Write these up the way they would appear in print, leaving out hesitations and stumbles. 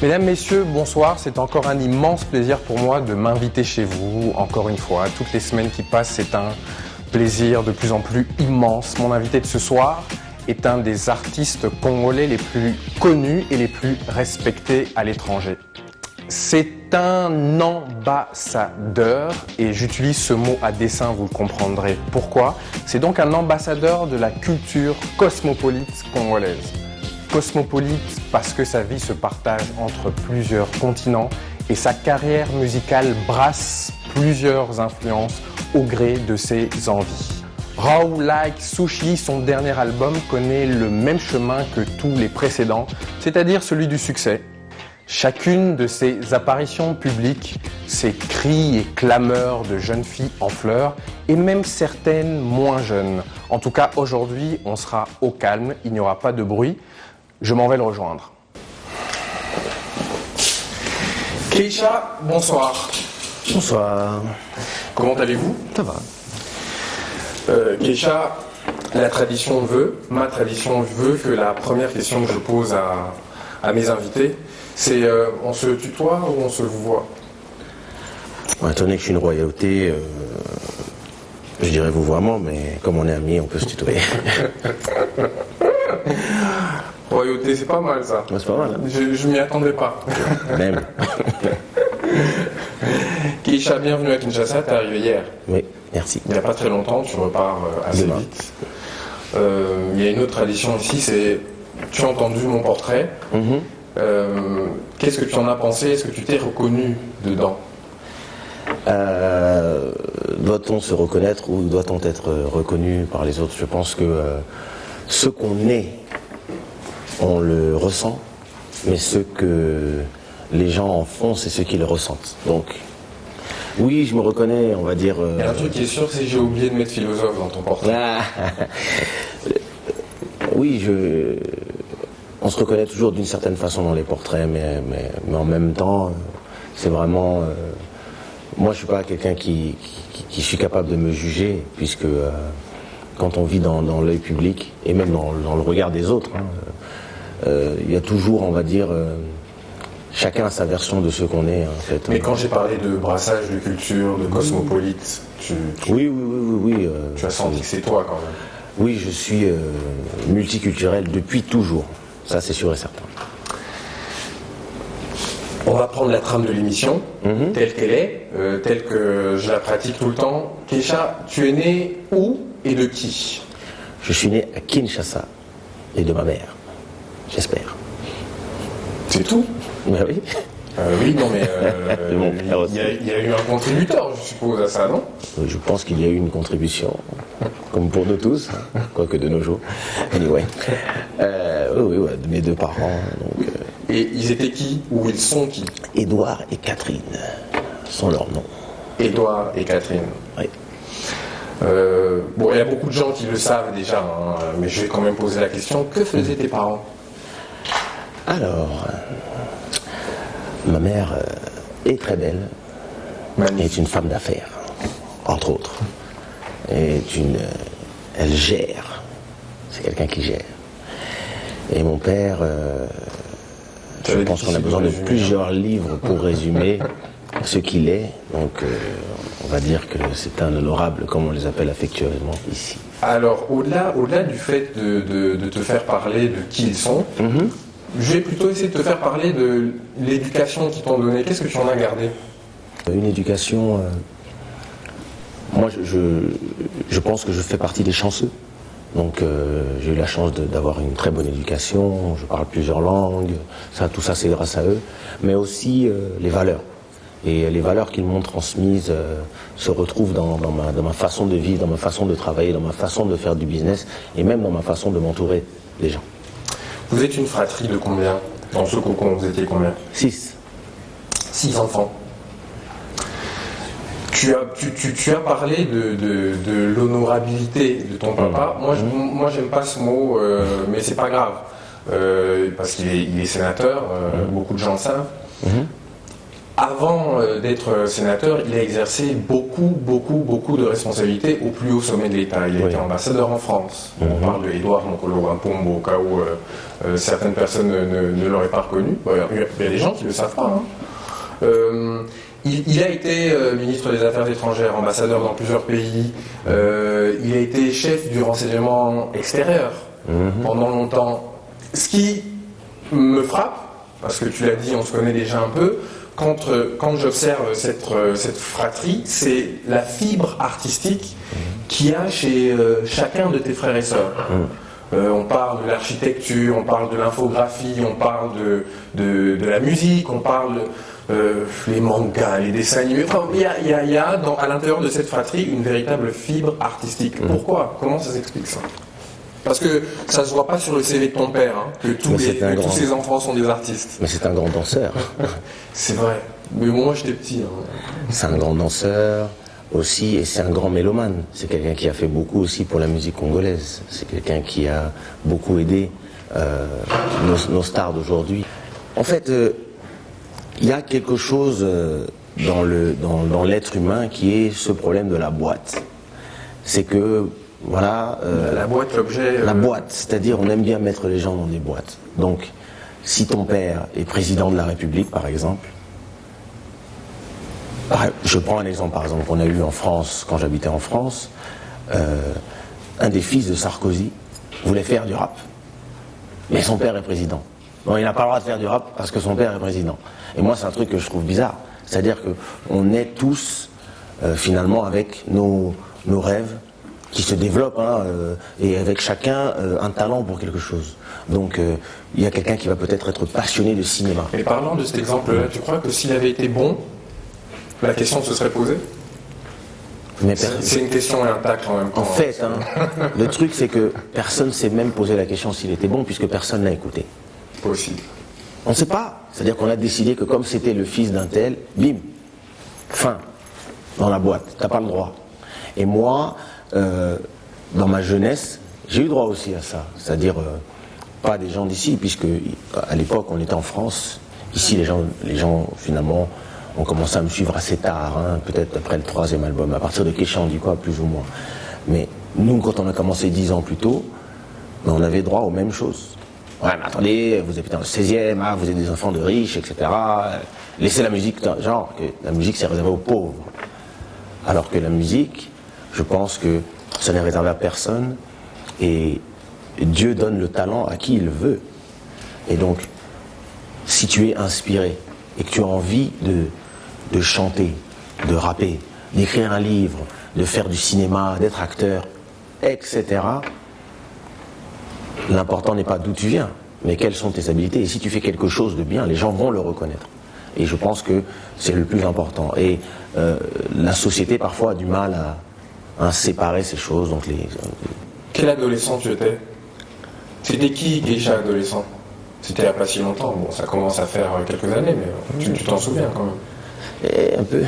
Mesdames, Messieurs, bonsoir. C'est encore un immense plaisir pour moi de m'inviter chez vous, encore une fois. Toutes les semaines qui passent, c'est un plaisir de plus en plus immense. Mon invité de ce soir est un des artistes congolais les plus connus et les plus respectés à l'étranger. C'est un ambassadeur, et j'utilise ce mot à dessein, vous le comprendrez pourquoi. C'est donc un ambassadeur de la culture cosmopolite congolaise. Cosmopolite parce que sa vie se partage entre plusieurs continents et sa carrière musicale brasse plusieurs influences au gré de ses envies. Raw Like Sushi, son dernier album, connaît le même chemin que tous les précédents, c'est-à-dire celui du succès. Chacune de ses apparitions publiques, ses cris et clameurs de jeunes filles en fleurs, et même certaines moins jeunes. En tout cas, aujourd'hui, on sera au calme, il n'y aura pas de bruit. Je m'en vais le rejoindre. Keisha, bonsoir. Bonsoir. Comment allez-vous? Ça va. Keisha, ma tradition veut que la première question que je pose à mes invités, c'est on se tutoie ou on se vouvoie? Étant donné que je suis une royauté, je dirais vouvoiement, mais comme on est amis, on peut se tutoyer. Royauté, c'est pas mal ça. C'est pas mal. Hein. Je m'y attendais pas. Même. Keisha, bienvenue à Kinshasa, t'es arrivé hier. Oui, merci. Il n'y a pas très longtemps, tu repars assez Demain. vite. Il y a une autre tradition ici, c'est tu as entendu mon portrait. Qu'est-ce que tu en as pensé? Est-ce que tu t'es reconnu dedans? Doit-on se reconnaître ou doit-on être reconnu par les autres? Je pense que ce qu'on est, on le ressent, mais ce que les gens en font, c'est ce qu'ils ressentent. Donc, oui, je me reconnais, on va dire... Il y a un truc qui est sûr, c'est que j'ai oublié de mettre philosophe dans ton portrait. Oui, on se reconnaît toujours d'une certaine façon dans les portraits, mais en même temps, c'est vraiment... moi, je suis pas quelqu'un qui suis capable de me juger, puisque quand on vit dans l'œil public, et même dans le regard des autres, il y a toujours, on va dire, chacun a sa version de ce qu'on est, en fait. Mais quand j'ai parlé de brassage de culture, de cosmopolite, Oui. tu as senti que c'est toi quand même. Oui, je suis multiculturel depuis toujours. Ça, c'est sûr et certain. On va prendre la trame de l'émission, telle qu'elle est, telle que je la pratique tout le temps. Keisha, tu es né où et de qui? Je suis né à Kinshasa et de ma mère, j'espère. C'est tout? Ben oui. Oui, non mais Mon père aussi. il y a eu un contributeur, je suppose, à ça, non? Je pense qu'il y a eu une contribution, comme pour nous tous, quoique de nos jours. Anyway. Oui, de mes deux parents. Donc, Et ils étaient qui? Ou ils sont qui? Édouard et Catherine sont leurs noms. Édouard et Catherine. Oui. Bon, il y a beaucoup de gens qui le savent déjà, hein, mais je vais quand même poser la question. Que faisaient tes parents? Alors, ma mère est très belle, Magnifique. est une femme d'affaires, entre autres. Elle gère, c'est quelqu'un qui gère. Et mon père, je pense qu'on a besoin de plusieurs livres pour résumer ce qu'il est. Donc, on va dire que c'est un honorable, comme on les appelle affectueusement ici. Alors, au-delà du fait de te faire parler de qui ils sont, je vais plutôt essayer de te faire parler de l'éducation qu'ils t'ont donnée. Qu'est-ce que tu en as gardé? Une éducation... moi, je pense que je fais partie des chanceux. Donc, j'ai eu la chance d'avoir une très bonne éducation. Je parle plusieurs langues. Tout ça, c'est grâce à eux. Mais aussi les valeurs. Et les valeurs qu'ils m'ont transmises se retrouvent dans ma façon de vivre, dans ma façon de travailler, dans ma façon de faire du business et même dans ma façon de m'entourer des gens. Vous êtes une fratrie de combien? Dans ce cocon, vous étiez combien? 6. 6 enfants. Tu as parlé de l'honorabilité de ton papa. Moi, j'aime pas ce mot, mais c'est pas grave. Parce qu'il est sénateur, beaucoup de gens le savent. Avant d'être sénateur, il a exercé beaucoup de responsabilités au plus haut sommet de l'État. Il a été ambassadeur en France. On parle de Édouard Mokolo Wampombo, au cas où certaines personnes ne l'auraient pas reconnu. Bon, il y a des gens qui ne le savent pas. Hein. Il a été ministre des Affaires étrangères, ambassadeur dans plusieurs pays. Il a été chef du renseignement extérieur pendant longtemps. Ce qui me frappe, parce que tu l'as dit, on se connaît déjà un peu, quand j'observe cette fratrie, c'est la fibre artistique qu'il y a chez chacun de tes frères et sœurs. On parle de l'architecture, on parle de l'infographie, on parle de la musique, on parle les mangas, les dessins animés. Enfin, il y a à l'intérieur de cette fratrie une véritable fibre artistique. Pourquoi? Comment ça s'explique ça? Parce que ça se voit pas sur le CV de ton père, hein, que tous ses enfants sont des artistes. Mais c'est un grand danseur. C'est vrai. Mais moi j'étais petit. Hein. C'est un grand danseur aussi, et c'est un grand mélomane. C'est quelqu'un qui a fait beaucoup aussi pour la musique congolaise. C'est quelqu'un qui a beaucoup aidé nos stars d'aujourd'hui. En fait, il y a quelque chose dans l'être humain qui est ce problème de la boîte. C'est que voilà, la boîte, l'objet. La boîte, c'est-à-dire on aime bien mettre les gens dans des boîtes. Donc, si ton père est président de la République, par exemple, je prends un exemple, par exemple, qu'on a eu en France, quand j'habitais en France, un des fils de Sarkozy voulait faire du rap, mais son père est président. Donc il n'a pas le droit de faire du rap parce que son père est président. Et moi, c'est un truc que je trouve bizarre. C'est-à-dire qu'on est tous, finalement, avec nos rêves, qui se développe, hein, et avec chacun un talent pour quelque chose. Donc il y a quelqu'un qui va peut-être être passionné de cinéma. Et parlant de cet exemple-là, tu crois que s'il avait été bon, la question se serait posée? C'est une question intacte en même temps. En fait, hein, le truc c'est que personne ne s'est même posé la question s'il était bon, puisque personne n'a écouté. Possible. On ne sait pas. C'est-à-dire qu'on a décidé que comme c'était le fils d'un tel, bim, fin, dans la boîte, t'as pas le droit. Et moi, dans ma jeunesse, j'ai eu droit aussi à ça. C'est-à-dire, pas des gens d'ici, puisque à l'époque, on était en France. Ici, les gens finalement, ont commencé à me suivre assez tard, hein, peut-être après le 3e album, à partir de Kéchandi, quoi, plus ou moins. Mais nous, quand on a commencé 10 ans plus tôt, ben, on avait droit aux mêmes choses. Ouais, mais attendez, vous habitez dans le 16e, ah, vous êtes des enfants de riches, etc. Laissez la musique, genre, que la musique c'est réservé aux pauvres. Alors que la musique, je pense que ça n'est réservé à personne, et Dieu donne le talent à qui il veut. Et donc, si tu es inspiré, et que tu as envie de chanter, de rapper, d'écrire un livre, de faire du cinéma, d'être acteur, etc., l'important n'est pas d'où tu viens, mais quelles sont tes habiletés. Et si tu fais quelque chose de bien, les gens vont le reconnaître. Et je pense que c'est le plus important. Et la société, parfois, a du mal à séparer ces choses. Donc Quel adolescent tu étais? C'était qui, Geisha, adolescent? C'était il n'y a pas si longtemps. Bon, ça commence à faire quelques années, mais tu t'en souviens quand même. Et un peu.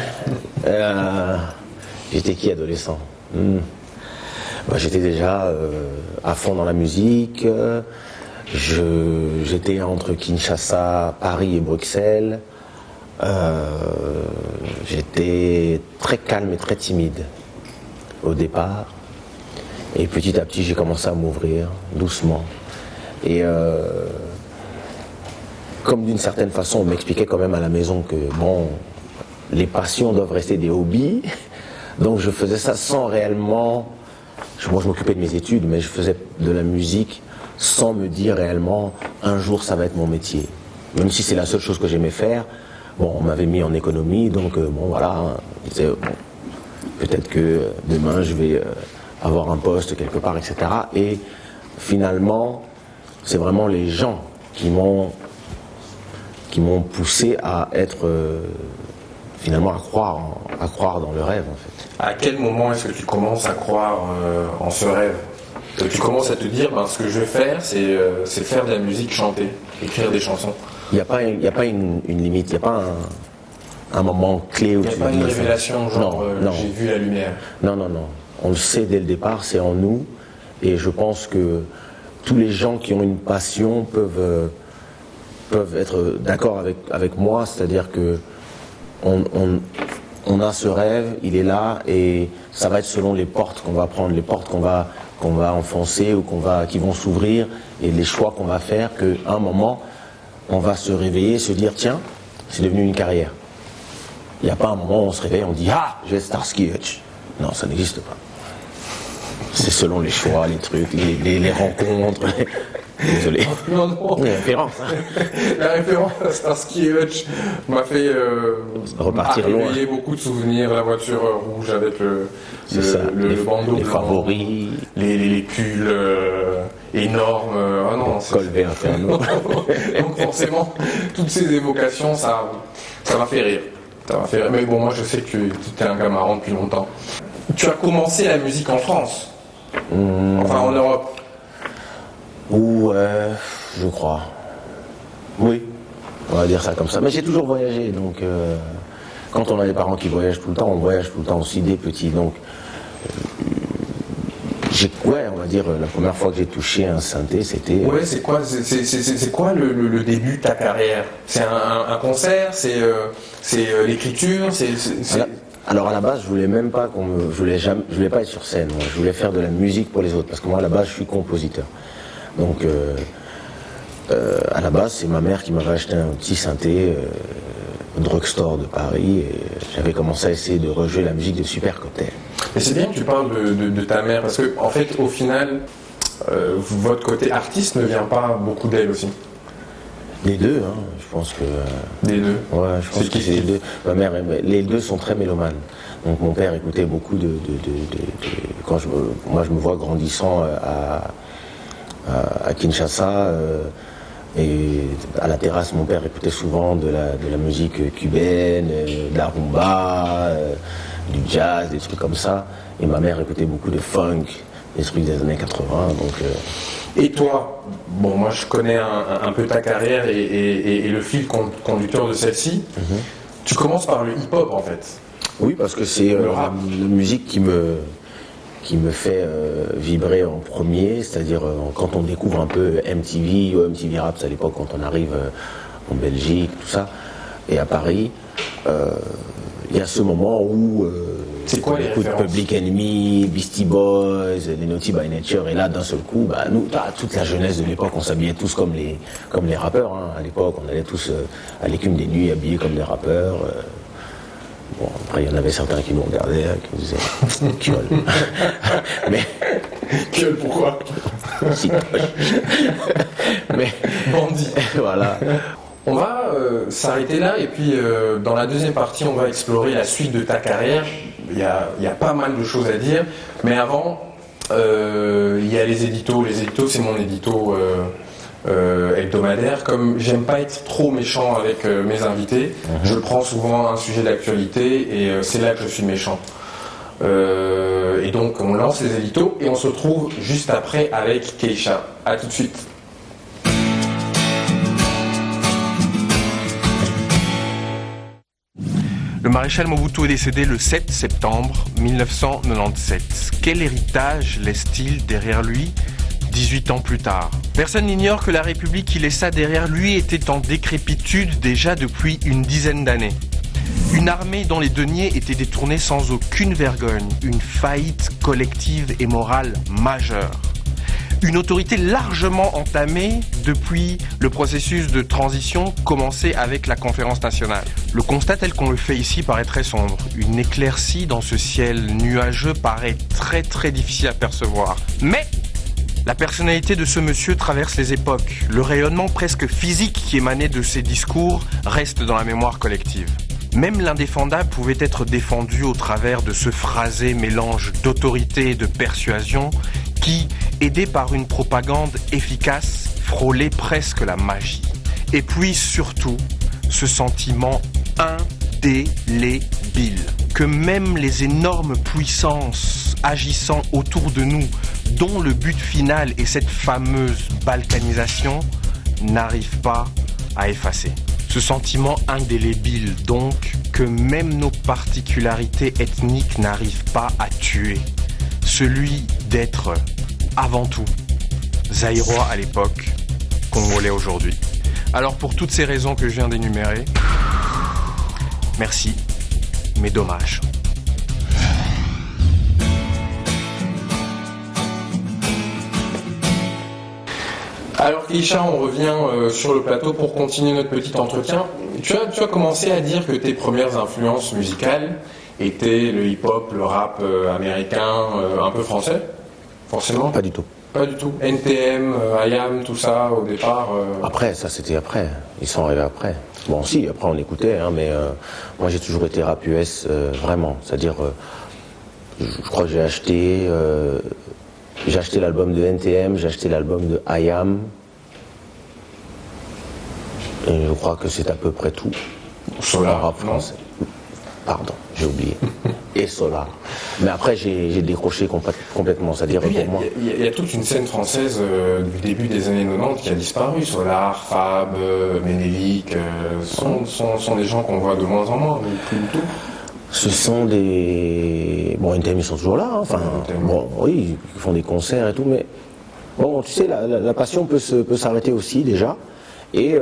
J'étais qui, adolescent? Bah, j'étais déjà à fond dans la musique. J'étais entre Kinshasa, Paris et Bruxelles. J'étais très calme et très timide au départ. Et petit à petit, j'ai commencé à m'ouvrir doucement. Et comme d'une certaine façon, on m'expliquait quand même à la maison que bon, les passions doivent rester des hobbies. Donc je faisais ça sans réellement... Moi, je m'occupais de mes études, mais je faisais de la musique sans me dire réellement un jour ça va être mon métier. Même si c'est la seule chose que j'aimais faire. Bon, on m'avait mis en économie, donc bon voilà, hein, je disais, bon, peut-être que demain je vais avoir un poste quelque part, etc. Et finalement, c'est vraiment les gens qui m'ont poussé à être finalement à croire dans le rêve en fait. À quel moment est-ce que tu commences à croire en ce rêve? Que tu commences à te dire, ben, ce que je vais faire, c'est faire de la musique, chanter, écrire des chansons. Il n'y a pas une limite, il n'y a pas un moment clé où tu dis... Il n'y a pas une révélation, genre non. J'ai vu la lumière. Non. On le sait dès le départ, c'est en nous. Et je pense que tous les gens qui ont une passion peuvent être d'accord avec moi, c'est-à-dire que on a ce rêve, il est là, et ça va être selon les portes qu'on va prendre, les portes qu'on va enfoncer ou qui vont s'ouvrir, et les choix qu'on va faire, qu'à un moment, on va se réveiller, se dire, tiens, c'est devenu une carrière. Il n'y a pas un moment où on se réveille, on dit, ah, je vais être Starsky Hutch. Non, ça n'existe pas. C'est selon les choix, les trucs, les rencontres. Désolé. Non. La référence. La référence à Starsky et Hutch m'a fait repartir loin. Réveiller beaucoup de souvenirs, la voiture rouge avec le bandeau les blanc, favoris, les pulls énormes. Ah non, Colbert Inferno. Donc forcément, toutes ces évocations, ça m'a fait rire. Mais bon, moi je sais que tu es un gars marrant depuis longtemps. Tu as commencé la musique en France, enfin en Europe. Je crois. Oui, on va dire ça comme ça. Mais j'ai toujours voyagé, donc quand on a des parents qui voyagent tout le temps, on voyage tout le temps aussi dès petit. Donc, on va dire, la première fois que j'ai touché un synthé, c'était... Ouais, c'est quoi le début de ta carrière? C'est un concert? C'est l'écriture? Alors à la base, je voulais même pas je voulais pas être sur scène. Moi. Je voulais faire de la musique pour les autres, parce que moi à la base, je suis compositeur. Donc, à la base, c'est ma mère qui m'avait acheté un petit synthé au drugstore de Paris, et j'avais commencé à essayer de rejouer la musique de Super Cocktail. Mais c'est bien que tu parles de ta mère, parce que en fait, au final, votre côté artiste ne vient pas beaucoup d'elle aussi. Les deux, hein, je pense que... Les deux. Ouais, je pense que c'est les deux. Ma mère, les deux sont très mélomanes. Donc mon père écoutait beaucoup moi, je me vois grandissant à Kinshasa, et à la terrasse, mon père écoutait souvent de la musique cubaine, de la rumba, du jazz, des trucs comme ça. Et ma mère écoutait beaucoup de funk, des trucs des années 80. Donc, Et toi, bon, moi je connais un peu ta carrière et le fil conducteur de celle-ci. Tu commences par le hip-hop en fait. Oui, parce que c'est la musique qui me fait vibrer en premier, c'est-à-dire quand on découvre un peu MTV ou MTV Raps à l'époque, quand on arrive en Belgique, tout ça, et à Paris, il y a ce moment où on écoute Public Enemy, Beastie Boys, les Naughty by Nature, et là d'un seul coup, nous, toute la jeunesse de l'époque, on s'habillait tous comme les rappeurs. Hein. À l'époque, on allait tous à l'écume des nuits habillés comme des rappeurs. Bon, après, il y en avait certains qui nous regardaient, qui nous disaient « Kiol ». Mais... Kiol, pourquoi? Si. Mais... Bandit. Voilà. On va s'arrêter là, et puis dans la deuxième partie, on va explorer la suite de ta carrière. Il y a pas mal de choses à dire, mais avant, il y a les éditos. Les éditos, c'est mon édito hebdomadaire. Comme j'aime pas être trop méchant avec mes invités, je prends souvent un sujet d'actualité et c'est là que je suis méchant. Et donc on lance les éditos et on se retrouve juste après avec Keisha. A tout de suite. Le maréchal Mobutu est décédé le 7 septembre 1997. Quel héritage laisse-t-il derrière lui 18 ans plus tard? Personne n'ignore que la République qu'il laissa derrière lui était en décrépitude déjà depuis une dizaine d'années. Une armée dont les deniers étaient détournés sans aucune vergogne, une faillite collective et morale majeure. Une autorité largement entamée depuis le processus de transition commencé avec la conférence nationale. Le constat tel qu'on le fait ici paraît très sombre. Une éclaircie dans ce ciel nuageux paraît très très difficile à percevoir. Mais la personnalité de ce monsieur traverse les époques. Le rayonnement presque physique qui émanait de ses discours reste dans la mémoire collective. Même l'indéfendable pouvait être défendu au travers de ce phrasé mélange d'autorité et de persuasion qui, aidé par une propagande efficace, frôlait presque la magie. Et puis surtout, ce sentiment indélébile que même les énormes puissances agissant autour de nous, dont le but final est cette fameuse balkanisation, n'arrivent pas à effacer. Ce sentiment indélébile donc que même nos particularités ethniques n'arrivent pas à tuer. Celui d'être avant tout zaïrois à l'époque, congolais aujourd'hui. Alors pour toutes ces raisons que je viens d'énumérer, Merci, mais dommage. Alors Keisha, on revient sur le plateau pour continuer notre petit entretien. Tu as commencé à dire que tes premières influences musicales étaient le hip-hop, le rap américain, un peu français, forcément? Pas du tout. Pas du tout. NTM, IAM, tout ça au départ. Après, ça c'était après. Ils sont arrivés après. Bon, si, après on écoutait, hein, mais moi j'ai toujours été rap US, vraiment. C'est-à-dire, je crois que j'ai acheté l'album de NTM, j'ai acheté l'album de IAM. Et je crois que c'est à peu près tout. Solar, rap français. Pardon, j'ai oublié. Et Solar. Mais après, j'ai décroché complètement. C'est-à-dire, pour moi. Il y a toute une scène française du début des années 90 qui a disparu. Solar, Fab, Ménélique, sont des gens qu'on voit de moins en moins, mais plus du tout. Ce sont des. Bon, NTM, ils sont toujours là. Hein. Enfin, bon, oui, ils font des concerts et tout, mais. Bon, tu sais, la passion peut s'arrêter aussi, déjà. Et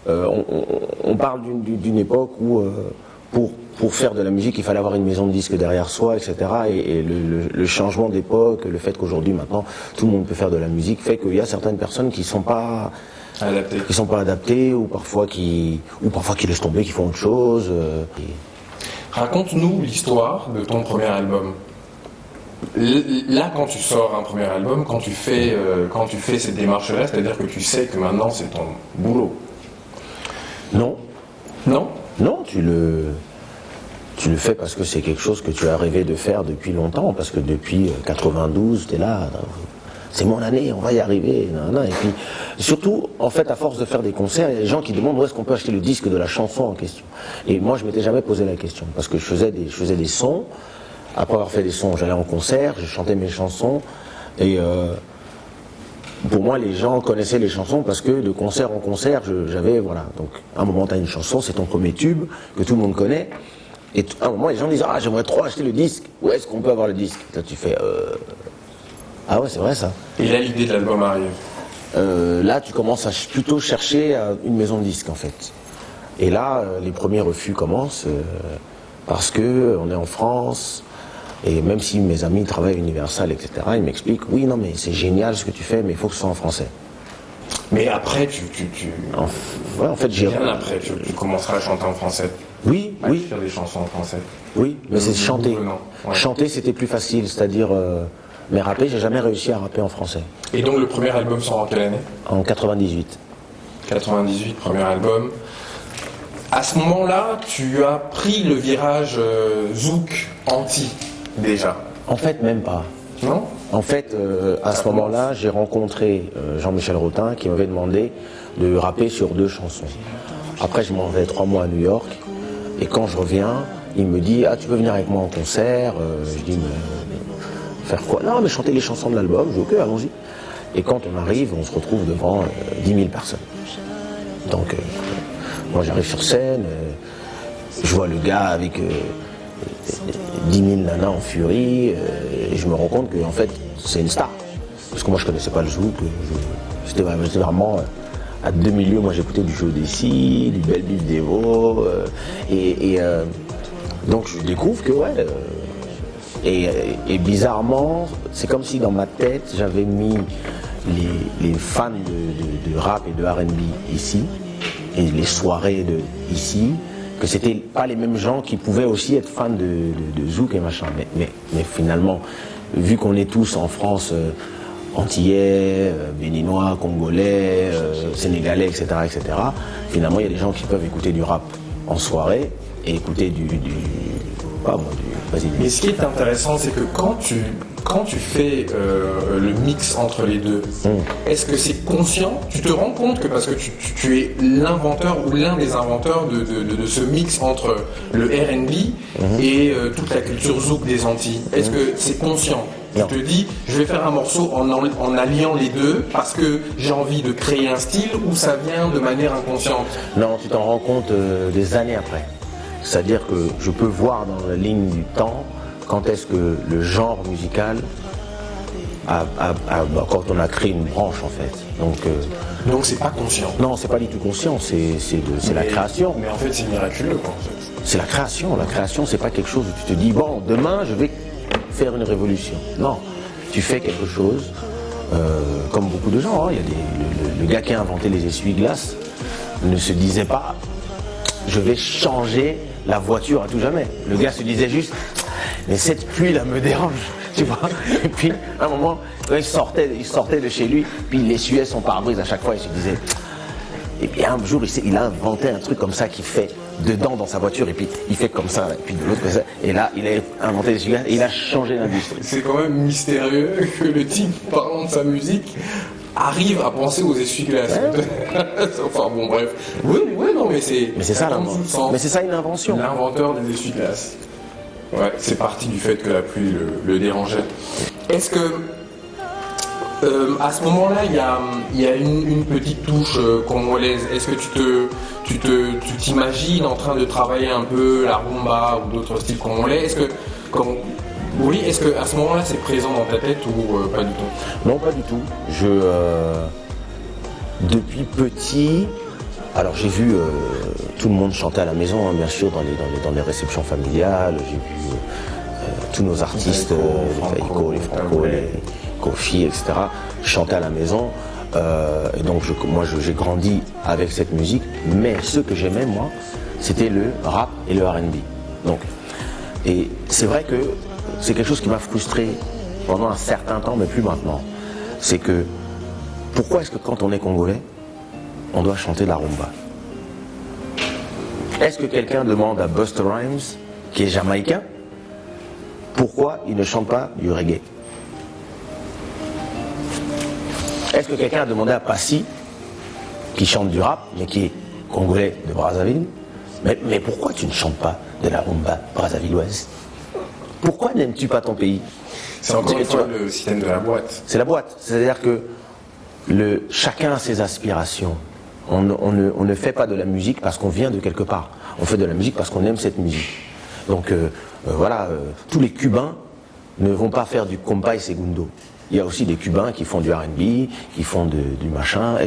on parle d'une époque où, pour faire de la musique, il fallait avoir une maison de disques derrière soi, etc. Et le changement d'époque, le fait qu'aujourd'hui, maintenant, tout le monde peut faire de la musique, fait qu'il y a certaines personnes qui sont pas adaptées, ou parfois qui laissent tomber, qui font autre chose. Raconte-nous l'histoire de ton premier album. Là, quand tu sors un premier album, quand tu fais cette démarche-là, c'est-à-dire que tu sais que maintenant c'est ton boulot. Non. Non? Non, tu le fais parce que c'est quelque chose que tu as rêvé de faire depuis longtemps, parce que depuis 92, tu es là, c'est mon année, on va y arriver. Et puis, surtout, en fait, à force de faire des concerts, il y a des gens qui demandent où est-ce qu'on peut acheter le disque de la chanson en question. Et moi, je m'étais jamais posé la question, parce que je faisais des sons. Après avoir fait des sons, j'allais en concert, je chantais mes chansons, et pour moi, les gens connaissaient les chansons parce que de concert en concert, j'avais, voilà. Donc, à un moment, tu as une chanson, c'est ton premier tube, que tout le monde connaît, et à un moment, les gens disent, ah, j'aimerais trop acheter le disque, où est-ce qu'on peut avoir le disque? Là, tu fais, ah ouais, c'est vrai ça. Et là, l'idée de l'album arrive. Là, tu commences à plutôt chercher une maison de disques, en fait. Et là, les premiers refus commencent, parce que on est en France. Et même si mes amis travaillent à Universal, etc., ils m'expliquent, oui, non, mais c'est génial ce que tu fais, mais il faut que ce soit en français. Mais après, En fait, j'ai... Bien après, tu commenceras à chanter en français. Oui, à oui. faire des chansons en français. Oui, mais c'est chanter. Ouais. Chanter, c'était plus facile, c'est-à-dire... mais rapper, j'ai jamais réussi à rapper en français. Et donc, le premier album sort en quelle année? En 98. 98, premier album. À ce moment-là, tu as pris le virage zouk anti. Déjà. En fait, même pas. Non? En fait, à ce moment-là, j'ai rencontré Jean-Michel Rotin qui m'avait demandé de rapper sur 2 chansons. Après, je m'en vais 3 mois à New York, et quand je reviens, il me dit, ah, tu peux venir avec moi en concert? Je dis, mais faire quoi? Non, mais chanter les chansons de l'album. Je dis, ok, allons-y. Et quand on arrive, on se retrouve devant 10 000 personnes. Donc, moi j'arrive sur scène, je vois le gars avec 10 000 nanas en furie, et je me rends compte que en fait c'est une star. Parce que moi je connaissais pas le zouk, j'étais vraiment à 2 milieux. Moi j'écoutais du Joe Desi, du Belle Biv Devo, donc je découvre que ouais. Et bizarrement, c'est comme si dans ma tête j'avais mis les fans de rap et de R&B ici, et les soirées ici, que c'était pas les mêmes gens qui pouvaient aussi être fans de zouk et machin. Mais finalement, vu qu'on est tous en France, antillais, béninois, congolais, sénégalais, etc., finalement il y a des gens qui peuvent écouter du rap en soirée et écouter Mais ce qui est intéressant, c'est que quand tu fais le mix entre les deux, est-ce que c'est conscient? Tu te rends compte que parce que tu es l'inventeur ou l'un des inventeurs de ce mix entre le R&B et toute la culture zouk des Antilles, est-ce que c'est conscient? Tu te dis, je vais faire un morceau en alliant les deux parce que j'ai envie de créer un style, ou ça vient de manière inconsciente? Non, tu t'en rends compte des années après. C'est-à-dire que je peux voir dans la ligne du temps quand est-ce que le genre musical quand on a créé une branche en fait. Donc c'est pas conscient. Non, c'est pas du tout conscient, c'est la création. Mais en fait c'est miraculeux quoi. C'est la création. La création, c'est pas quelque chose où tu te dis bon, demain je vais faire une révolution. Non, tu fais quelque chose comme beaucoup de gens. Hein. Il y a le gars qui a inventé les essuie-glaces ne se disait pas je vais changer la voiture à tout jamais. Le gars se disait juste mais cette pluie là me dérange. Tu vois. Et puis, à un moment, il sortait de chez lui, puis il essuyait son pare-brise à chaque fois, il se disait. Et puis un jour, il a inventé un truc comme ça qui fait dedans dans sa voiture, et puis il fait comme ça, et puis de l'autre, et là, il a inventé les essuie-glaces, et il a changé l'industrie. C'est quand même mystérieux que le type, parlant de sa musique, arrive à penser aux essuie-glaces. Ouais. Enfin bon, bref. Oui, non, mais c'est. Mais c'est ça l'invention. Mais c'est ça une invention. L'inventeur des essuie-glaces. Ouais, c'est parti du fait que la pluie le dérangeait. Est-ce que, à ce moment-là, il y a une petite touche congolaise. Est-ce que tu t'imagines en train de travailler un peu la rumba ou d'autres styles congolais? Est-ce que à ce moment-là, c'est présent dans ta tête ou pas du tout? Non, pas du tout. Depuis petit. Alors j'ai vu tout le monde chanter à la maison, hein, bien sûr, dans les réceptions familiales. J'ai vu tous nos artistes, les Taïko, les Franco, les Kofi, etc., chanter à la maison. Et donc moi j'ai grandi avec cette musique, mais ce que j'aimais moi, c'était le rap et le R&B. Donc, et c'est vrai que c'est quelque chose qui m'a frustré pendant un certain temps, mais plus maintenant. C'est que pourquoi est-ce que quand on est congolais, on doit chanter de la rumba? Est-ce que quelqu'un demande à Busta Rhymes, qui est jamaïcain, pourquoi il ne chante pas du reggae? Est-ce que quelqu'un a demandé à Passy, qui chante du rap, mais qui est congolais de Brazzaville, mais pourquoi tu ne chantes pas de la rumba brazzavilloise? Pourquoi n'aimes-tu pas ton pays? C'est encore une fois le système de la boîte. C'est la boîte, c'est-à-dire que chacun a ses aspirations. On ne fait pas de la musique parce qu'on vient de quelque part. On fait de la musique parce qu'on aime cette musique. Donc tous les Cubains ne vont pas faire du compa et segundo. Il y a aussi des Cubains qui font du R&B, qui font du machin.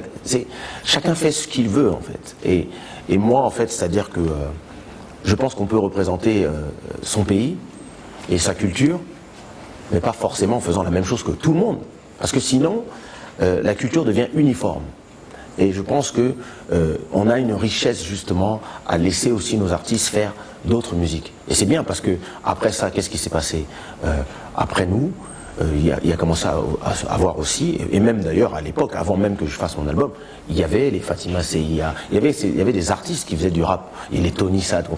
Chacun fait ce qu'il veut en fait. Et moi en fait, c'est-à-dire que je pense qu'on peut représenter son pays et sa culture, mais pas forcément en faisant la même chose que tout le monde. Parce que sinon, la culture devient uniforme. Et je pense que on a une richesse justement à laisser aussi nos artistes faire d'autres musiques. Et c'est bien parce que après ça, qu'est-ce qui s'est passé? Après nous, il y a commencé à avoir aussi, et même d'ailleurs à l'époque, avant même que je fasse mon album, il y avait les Fatima Seia, il y avait des artistes qui faisaient du rap, et les Tony Sad,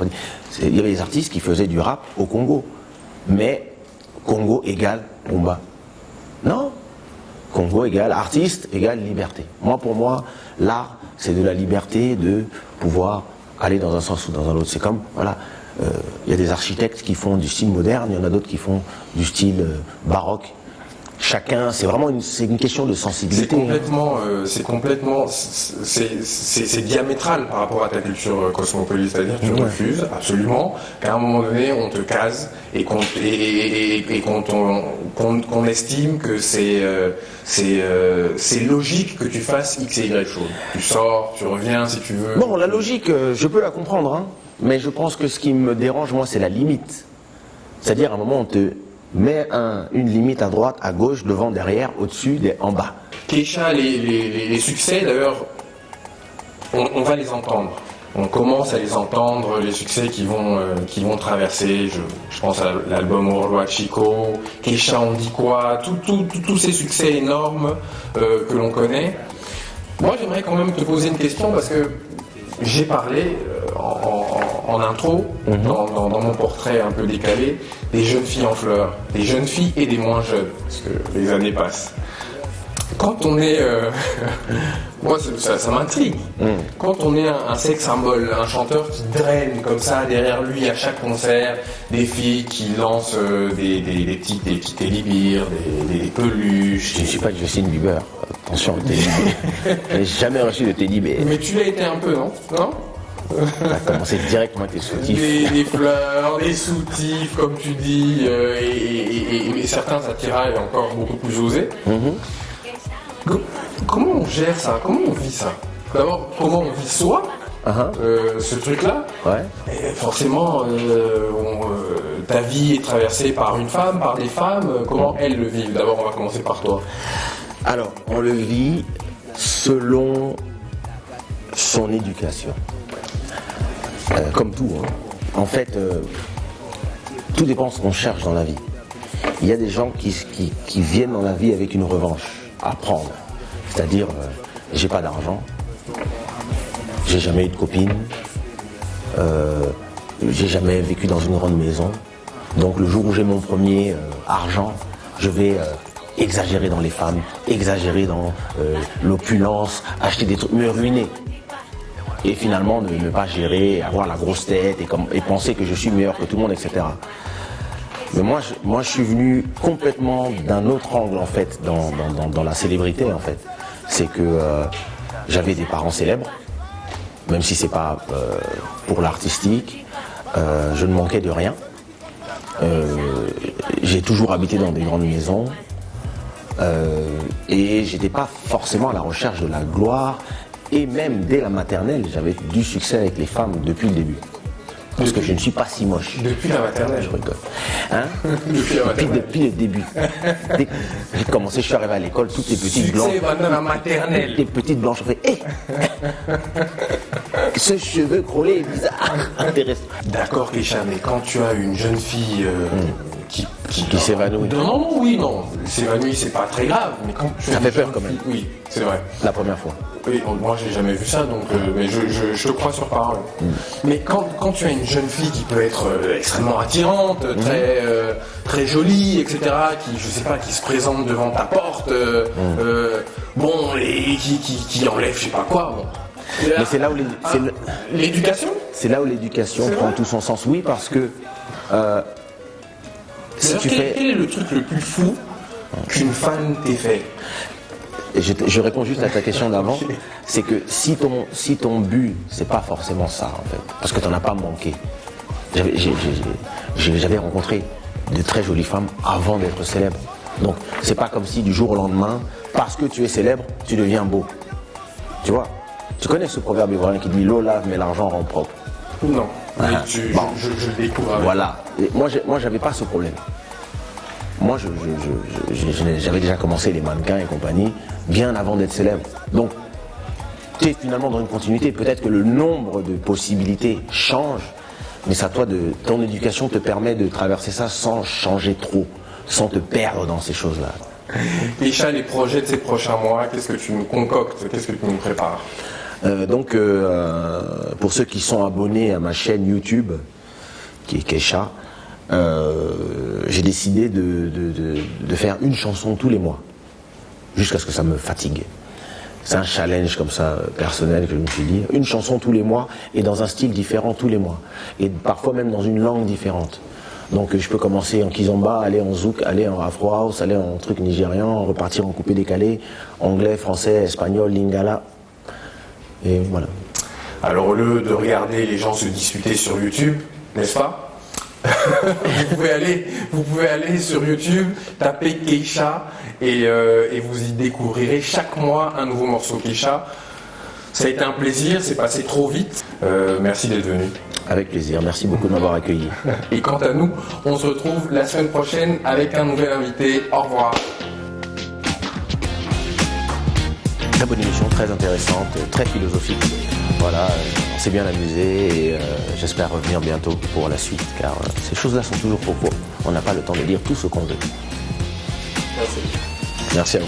il y avait des artistes qui faisaient du rap au Congo. Mais Congo égale rumba. Non. Congo égale artiste égale liberté. Pour moi, l'art, c'est de la liberté de pouvoir aller dans un sens ou dans un autre. C'est comme, voilà, il y a des architectes qui font du style moderne, il y en a d'autres qui font du style baroque. Chacun, c'est vraiment une question de sensibilité. C'est diamétral par rapport à ta culture cosmopolite, c'est-à-dire que tu refuses absolument qu'à un moment donné on te case et qu'on estime que c'est logique que tu fasses X et Y chose. Tu sors, tu reviens si tu veux. Bon, la logique, je peux la comprendre, hein, mais je pense que ce qui me dérange, moi, c'est la limite. C'est-à-dire, à un moment, on te met une limite à droite, à gauche, devant, derrière, au-dessus, en bas. Keisha, les succès, d'ailleurs, on va les entendre. On commence à les entendre, les succès qui vont traverser. Je pense à l'album Au Roi Chico, Keisha, on dit quoi, tous ces succès énormes que l'on connaît. Moi, j'aimerais quand même te poser une question parce que j'ai parlé en intro, dans mon portrait un peu décalé, des jeunes filles en fleurs, des jeunes filles et des moins jeunes, parce que les années passent. Quand on est... moi, ça m'intrigue. Quand on est un sex symbole, un chanteur qui draine comme ça derrière lui à chaque concert, des filles qui lancent des petits teddy-bears, des peluches... Je ne suis pas Justin Bieber. Attention, teddy-bear. Je n'ai jamais reçu de teddy-bear. Mais tu l'as été un peu, non? Ça a commencé directement avec les soutifs. Des fleurs, des soutifs, comme tu dis, et certains attirails encore beaucoup plus osés. Comment on gère ça? Comment on vit ça? D'abord, comment on vit soi, ce truc-là? Ouais. Et forcément, ta vie est traversée par une femme, par des femmes. Comment elles le vivent? D'abord, on va commencer par toi. Alors, on le vit selon son éducation. Comme tout. En fait, tout dépend de ce qu'on cherche dans la vie. Il y a des gens qui viennent dans la vie avec une revanche à prendre. C'est-à-dire, j'ai pas d'argent, j'ai jamais eu de copine, j'ai jamais vécu dans une grande maison. Donc le jour où j'ai mon premier argent, je vais exagérer dans les femmes, exagérer dans l'opulence, acheter des trucs, me ruiner. Et finalement ne pas gérer, avoir la grosse tête et penser que je suis meilleur que tout le monde, etc. Mais moi je suis venu complètement d'un autre angle en fait, dans la célébrité en fait. C'est que j'avais des parents célèbres, même si c'est pas pour l'artistique, je ne manquais de rien. J'ai toujours habité dans des grandes maisons et j'étais pas forcément à la recherche de la gloire. Et même dès la maternelle, j'avais du succès avec les femmes depuis le début. Parce que je ne suis pas si moche. Depuis la maternelle? Je rigole. Depuis le début. Dès que j'ai commencé, je suis arrivé à l'école, toutes les petites blanches. Dans la maternelle. Toutes les petites blanches, je fais ce cheveu crôlé est bizarre, intéressant. D'accord, Keisha, mais quand tu as une jeune fille qui s'évanouit. Non, s'évanouit, c'est pas très grave, mais quand tu ça fait peur quand même. Oui, c'est vrai. La première fois. Oui, moi j'ai jamais vu ça, donc mais je te crois sur parole. Mais quand tu as une jeune fille qui peut être extrêmement attirante, très jolie, etc., qui je sais pas, qui se présente devant ta porte, et qui enlève je sais pas quoi. Bon. Mais c'est là où l'éducation. C'est là où l'éducation prend tout son sens. Oui, parce que quel est le truc le plus fou qu'une fan t'ait fait? Je réponds juste à ta question d'avant, c'est que si ton but, c'est pas forcément ça en fait, parce que t'en as pas manqué. J'avais rencontré de très jolies femmes avant d'être célèbre. Donc c'est pas comme si du jour au lendemain, parce que tu es célèbre, tu deviens beau. Tu vois? Tu connais ce proverbe ivoirien qui dit l'eau lave mais l'argent rend propre? Non, mais je le découvre avec. Voilà. Et moi j'avais pas ce problème. Moi, j'avais déjà commencé les mannequins et compagnie bien avant d'être célèbre. Donc, tu es finalement dans une continuité. Peut-être que le nombre de possibilités change, mais ça, ton éducation te permet de traverser ça sans changer trop, sans te perdre dans ces choses-là. Keisha, les projets de ces prochains mois, qu'est-ce que tu nous concoctes? Qu'est-ce que tu nous prépares? Pour ceux qui sont abonnés à ma chaîne YouTube, qui est Keisha, j'ai décidé de faire une chanson tous les mois, jusqu'à ce que ça me fatigue. C'est un challenge comme ça, personnel, que je me suis dit. Une chanson tous les mois, et dans un style différent tous les mois. Et parfois même dans une langue différente. Donc je peux commencer en kizomba, aller en zouk, aller en afro house, aller en truc nigérian, repartir en coupé décalé, anglais, français, espagnol, lingala. Et voilà. Alors au lieu de regarder les gens se disputer sur YouTube, n'est-ce pas? vous pouvez aller sur YouTube, taper Keisha et vous y découvrirez chaque mois un nouveau morceau Keisha. Ça a été un plaisir, c'est passé trop vite. Merci d'être venu. Avec plaisir, merci beaucoup de m'avoir accueilli. Et quant à nous, on se retrouve la semaine prochaine avec un nouvel invité. Au revoir. Très bonne émission, très intéressante, très philosophique. Voilà, on s'est bien amusé et j'espère revenir bientôt pour la suite, car ces choses-là sont toujours pour vous. On n'a pas le temps de dire tout ce qu'on veut. Merci. Merci à vous.